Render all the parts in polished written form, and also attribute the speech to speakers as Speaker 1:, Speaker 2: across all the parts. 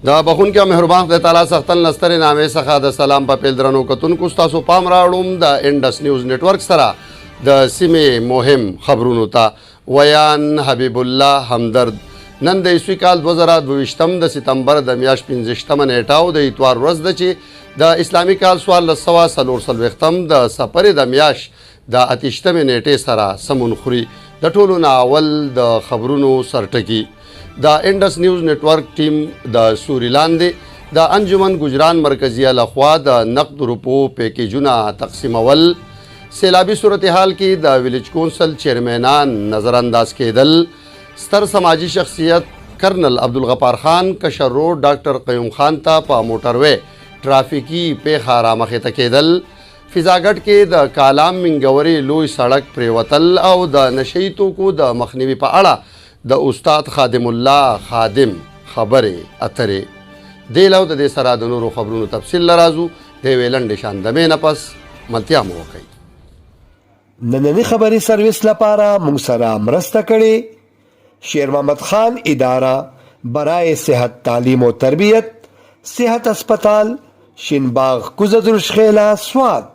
Speaker 1: د بخونکي مهربان خدای تعالی څخه نستر نامې څخه د سلام په پیل درنو کتونکو ستاسو پام راوړم د انډس نیوز نیټورک سره د سیمې مهم خبرونو ته. ویان حبیب الله همدرد. نن د عیسوي کال 2022 د سپتمبر د میاشت 15 نیټه او د اتوار ورځ ده چې د اسلامي کال 1440 د سپرې د میاشت د 28 نیټې سره سمون خوري. د ټولو نه اول د خبرونو سرټکی. د انډس نیوز نیټورک ټیم د سوري لاندې د انجمن ګجران مرکزیه لخوا د نقد روپو پیکیجونه تقسیمول، سیلابي صورتحال کې د ویلیج کونسل چیرمنان نظر انداز کېدل، ستر سماجی شخصیت کرنل عبدالغفار خان کشر روډ ډاکټر قیوم خان ته په موټروي ټرافیکي پیښه رامخې ته کېدل، فضاګټ کې د کالام منګوري لوی سړک پریوتل او د نشئی توکو د مخنیوي په اړه د استاد خادم الله خادم خبرې اترې. دی لو د دې سره د نورو خبرونو تفصیل لرازو د ویلنډ شاندمې نه پس ملتیا مو وکړي.
Speaker 2: نننی خبري سرویس لپاره موږ سره مرسته کړي شیر محمد خان اداره برای صحت تعلیم و تربیت صحت اسپتال شینباغ کوزدروش خیلا سوات،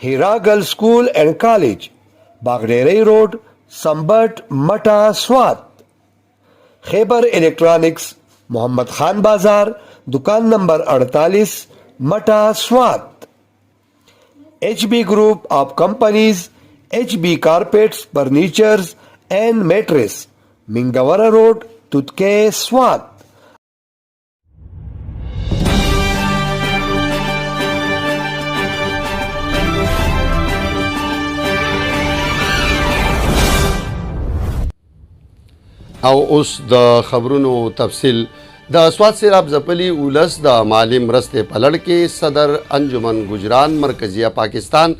Speaker 2: هیرا گرل سکول اینڈ کالج باغډیری روډ سمبٹ مٹا سوات، خیبر الیکٹرانکس محمد خان بازار دکان نمبر 48 مٹا سوات، ایچ بی گروپ آف کمپنیز ایچ بی کارپیٹس فرنیچرز اینڈ میٹریس منگورا روڈ تتکے سوات.
Speaker 1: او اوس د خبرونو تفصیل. د سوات سیراب ځپلي ولس د مالي مرستې په لړ کې صدر انجمن ګجران مرکزیه پاکستان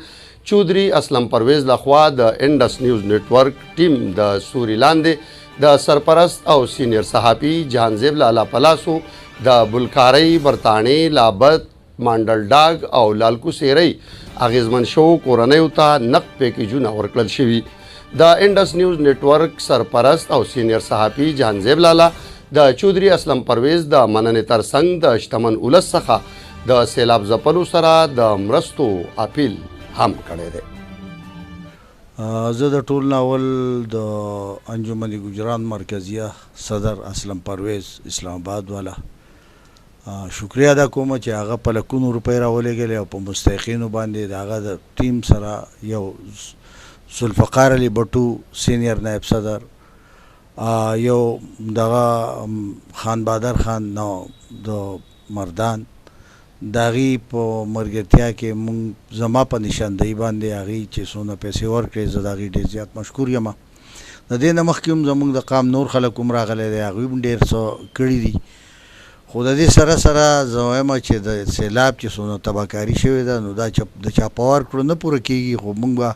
Speaker 1: چودھری اسلم پرویز لخوا د انډس نیوز نیټورک ټیم د سوري لاندې د سرپرست او سینیر صحافي جهانزیب لالا پلاسو د بلکارۍ برطانې لابد مانډل ډاګ او لالکو سیرۍ اغیزمن شو کورنیو ته نقد پیکیجونه ورکړل شوي. د انډس نیوز نیټورک سرپرست او سینیر صحافي جهانزیب لالا د چودھری اسلم پرویز د مننې ترڅنګ د شتمن ولس څخه د سیلاب ځپلو سره د مرستو اپیل هم کړی دی.
Speaker 3: زه د ټول ناول د انجمن ګجران مرکزیه صدر اسلم پرویز اسلام آباد والا شکریه ادا کوم چې هغه په لکونو روپۍ راولېږلې او په مستحقینو باندې د هغه د ټیم سره یو ذوالفقار علي بټو سینیر نائب صدر، یو دغه خان بادر خان نو د مردان داغي په مرګتیا کې مونږ زما په نشاندهی باندې هغې چې څونه پیسې ورکړې زه د هغې ډېر زیات مشکور یم. د دې نه مخکې هم زموږ د قام نور خلک هم راغلی دی، هغوی هم ډېر څه کړي دي، خو د دې سره سره زه وایم چې د سیلاب چې څونه تباهکاري شوې ده نو دا د چا په ورکړو نه پوره کېږي، خو موږ به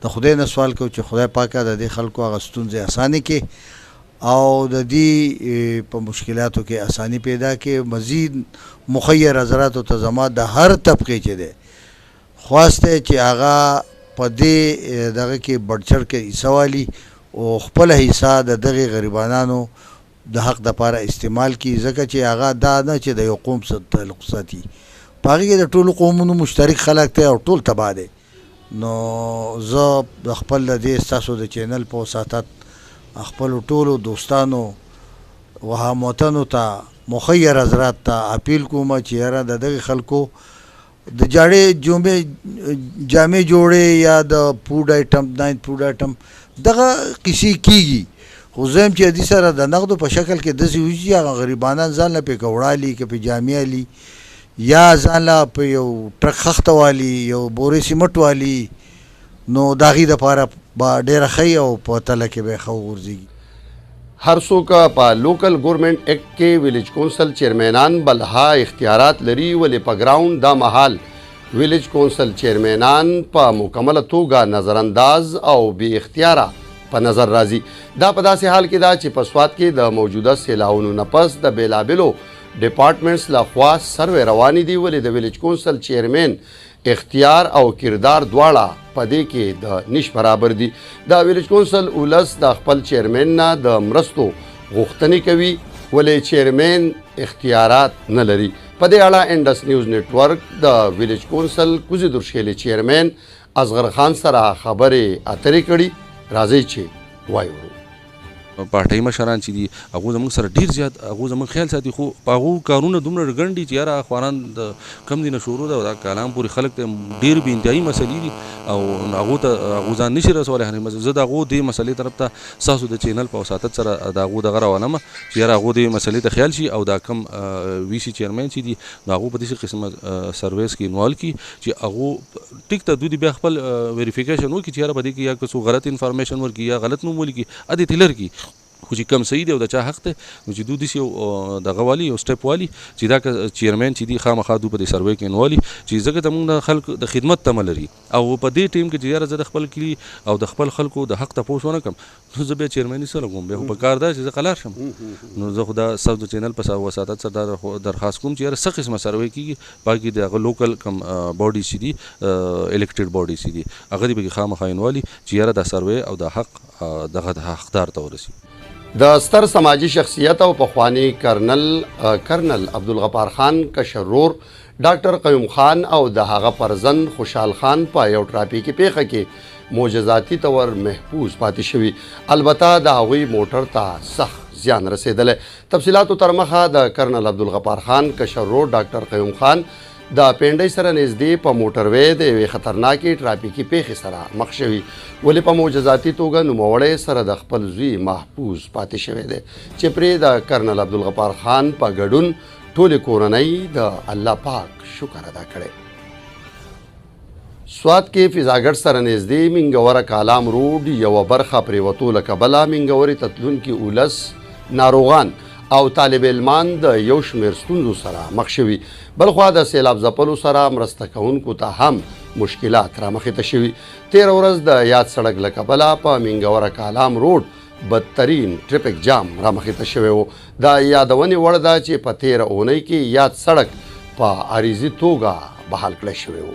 Speaker 3: د خدای نه سوال کوو چې خدای پاکه د دې خلکو هغه ستونزې اسانې کړي او د دې په مشکلاتو کې اساني پیدا کړي. مزید مخیر حضراتو ته زما د هر طبقې چې دی خواست دی چې هغه په دې دغه کې بډچړ کې حصه والي او خپله حصه د دغې غریبانانو د حق دپاره استعمال کړي، ځکه چې هغه دا نه چې د یو قوم سره تعلق ساتي، په هغې کې د ټولو قومونو مشترک خلک دی او ټول تباه دی. نو زه د خپل د دې ستاسو د چینل په وساتت خپلو ټولو دوستانو و هموطنو ته مخیر حضرات ته اپیل کوم چې یاره د دغې خلکو د جاړې جامې جوړې یا د فوډ آیټم نایت فوډ آیټم دغه کیسې کیږي، خو زه یم چې دې سره د نقدو په شکل کې داسې وي چې هغه غریبانان ځان له پې کوړالي که پې جامې الي یا ځان له په یو ټرک خښته والي یو بورې سیمټ والي، نو د هغې دپاره به ډېره ښه او په تله کې به یې ښه وغورځېږي.
Speaker 1: هر څوک په لوکل ګورنمنټ ایکټ کې ویلیج کونسل چیرمنان بلها اختیارات لري، ولې په ګراوند دا مهال ویلیج کونسل چیرمنان په مکمله توګه نظرانداز او بې اختیاره په نظر راځي. دا په داسې حال کې ده چې په سوات کې د موجوده سیلاونو نه پس د بېلابېلو ډپارټمنټس لخوا سروې روانې دي، ولې د ویلیج کونسل چیرمن اختیار او کردار دواړه په دې کې د نش برابر دي. د ویلیج کونسل ولس د خپل چیرمن نه د مرستو غوښتنې کوي ولې چیرمین اختیارات نه لري. په دې اړه انډس نیوز نیټورک د ویلیج کونسل کوزي درشخیلې چیرمین اصغر خان سره خبرې اترې کړي. راځئ چې وایو.
Speaker 4: پارټۍ مشران چې دي هغه زموږ سره ډیر زیات هغه زموږ خیال ساتي، خو په هغو کارونه دومره ګڼ دي چې یاره اخوانان د کم دي نه شروع ده او دا کلام پورې خلک ته ډېر بې انتهایي مسلې دي او هغو ته هغو ځان نشي رسولی. زه د هغو دې مسلې طرف ته ستاسو د چینل په وساطت سره د هغو دغه روانم چې یاره هغو دې مسلې ته خیال شي او دا کم وي سي چیرمین چې دي نو هغو په داسې قسمه سرویس کې انوالو کړي چې هغو ټیک ته دوی بیا خپل ویریفیکیشن وکړي چې یاره په دې کې یا که څوک غلط انفارمیشن ورکړي یا غلط نوم ولیکي ا دې ته لرکړي، خو چې کم صحیح دی او د چا حق دی نو چې دوی داسې یو دغه والي یو سټیپ والي چې دا که چیرمین چې دي خامخا دوی په دې سروې کې انوالي چې ځکه ته مونږ د خلکو د خدمت تمه لري او په دې ټیم کې چې یاره زه د خپل کلي او د خپل خلکو د حق تپوس ونه کړم نو زه بیا چیرمیني سره کوم، بیا خو په کار ده چې زه قلار شم. نو زه خو دا ستاسو د چینل په وساطت سره دا درخواست کوم چې یاره څه قسمه سروې کېږي باقي د هغه لوکل کم باډیز چې دي الکټډ باډیز چې دي هغه دې پکې خامخا انوالي چې یاره دا سروې او د حق دغه حقدار ته ورسي.
Speaker 1: د ستر سماجی شخصیت او پخوانی کرنل عبدالغفار خان کشرور ډاکټر قیوم خان او د هغه فرزند خوشحال خان په یو ټرافیکي پیښه کې معجزاتي طور محفوظ پاتې شوي. البته د هغوی موټر ته سخت زیان رسېدلی. تفصیلاتو تر مخه د کرنل عبدالغفار خان کشرور ډاکټر قیوم خان د پینډۍ سره نږدې په موټروی د یوې خطرناکې ټرافیکي پیښې سره مخ شوي، ولې په معجزاتي توګه نوموړی سره د خپل زوی محفوظ پاتې شوی دی چې پرې د کرنل عبدالغفار خان په ګډون ټولې کورنۍ د الله پاک شکر ادا کړی. سوات کې فضاګټ سره نږدې منګوره کالام روډ یوه برخه پرېوتو له کبله منګورې ته تلونکي اولس ناروغان او طالب علمان د یو شمېر ستونزو سره مخ شوي. بلخوا د سیلاب ځپلو سره مرسته کوونکو ته هم مشکلات رامخې ته شوي. تېره ورځ د یاد سړک له کبله په منګوره کالام روډ بدترین ټریفیک جام رامخې ته شوی و. د یادونې وړ ده چې په تېره اونۍ کې یاد سړک په عریضي توګه بحال کړی شوی و.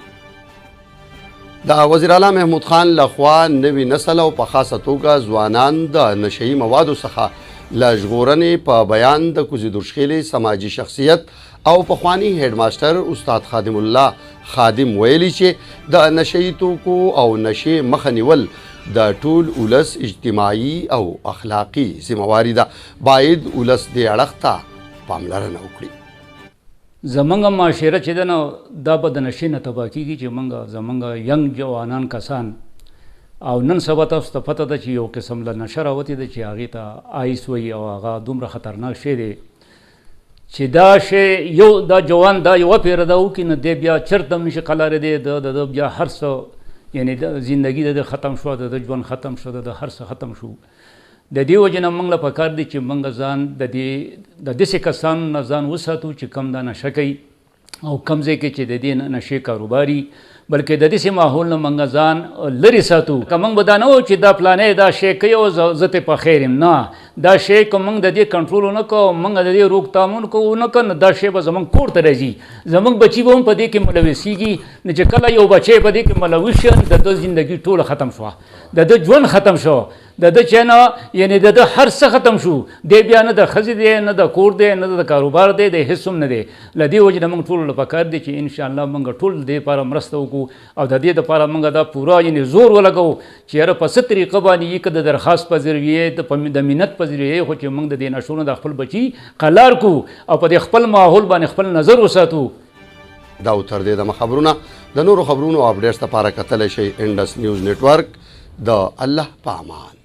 Speaker 1: د وزیر اعلی محمود خان لخوا نوي نسل او په خاصه توګه ځوانان د نشهیي موادو څخه له ژغورنې په بیان د کوزي درشخیلې سماجي شخصیت او پخوانی هیډ ماسټر استاد خادم الله خادم ویلي چې د نشهیي توکو او نشې مخه نیول د ټول ولس اجتماعي او اخلاقي ذمهواري ده. باید ولس دې اړخ ته پاملرنه وکړي.
Speaker 5: زمونږ معاشره چې ده نو دا به د نشې نه تباه کېږي چې زمونږ ینګ جوانان کسان او نن سبا تاسو ته پته ده چې یو قسم له نشه راوتې ده چې هغې ته آیس وایي او هغه دومره خطرناک شی دی چې دا شی یو دا جوان دا یوه پیره ده وکړي نو دی بیا چرته هم نشي قلارېدی، د بیا هر څه یعنی د زندګي د ختم شوه، د ژوند ختم شو، د هر څه ختم شو. د دې وجې نه موږ له پکار دی چې موږ ځان د داسې کسانو نه ځان وساتو چې کم دا نشه کوي او کم ځای کې چې د دې نشې کاروباري بلکې د داسې ماحول نه موږ ځان لرې ساتو. که موږ به دا نه وو چې دا پلانې دا شی کوي او زه ترې په خیر یم، نه دا شی که موږ د دې کنټرول ونه کړو، موږ د دې روکتام ونه کړو نو دا شی به زموږ کور ته راځي، زموږ بچي به هم په دې کې ملوثېږي. نو چې کله یو بچی په دې کې ملوث شي د ده زندګي ټوله ختم شوه، د ده ژوند ختم شو، د ده چې نه یعنې د ده هر څه ختم شو. دی بیا نه د ښځې دی، نه د کور دی، نه د کاروبار دی، د هېڅ هم نه دی. له دې وجې نه موږ ټولو له پکار دی چې انشاءالله موږ ټول د دې لپاره مرسته وکړو او د دې لپاره موږ دا پوره یعنې زور ولګوو چې یاره په څه طریقه باندې یې که د درخواست په ذریعې د منت په ذریعې خو چې موږ د دې نشو نه د خپل بچي قلار کړو او په دې خپل ماحول باندې خپل نظر وساتو.
Speaker 1: دا و تر دې دمه خبرونه د نورو خبرونو اپډیټس لپاره کتلی شئ انډس نیوز نیټورک. د الله په امان.